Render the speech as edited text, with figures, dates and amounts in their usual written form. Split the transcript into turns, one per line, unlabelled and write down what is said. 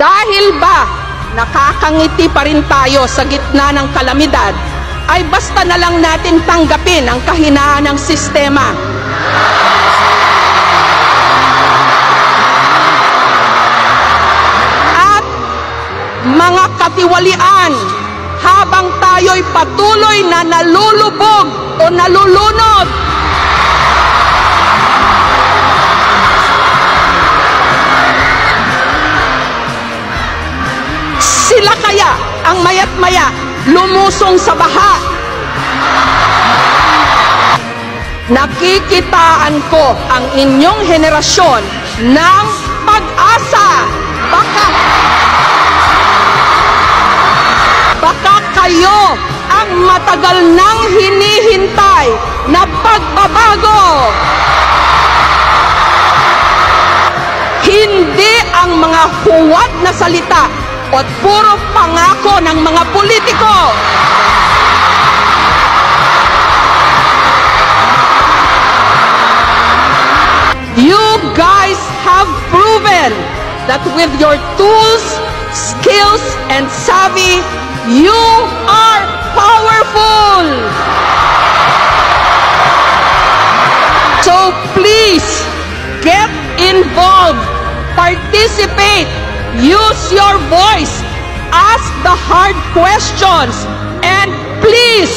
Dahil ba nakakangiti pa rin tayo sa gitna ng kalamidad, ay basta na lang natin tanggapin ang kahinaan ng sistema. At mga katiwalian, habang tayo'y patuloy na nalulubog o nalulunod, sila kaya ang maya't maya lumusong sa baha. Nakikitaan ko ang inyong henerasyon ng pag-asa. Baka kayo ang matagal nang hinihintay na pagbabago. Hindi ang mga huwad na salita at puro pangako ng mga politiko. You guys have proven that with your tools, skills, and savvy, you are powerful. So please, get involved, participate, use your voice, ask the hard questions, and please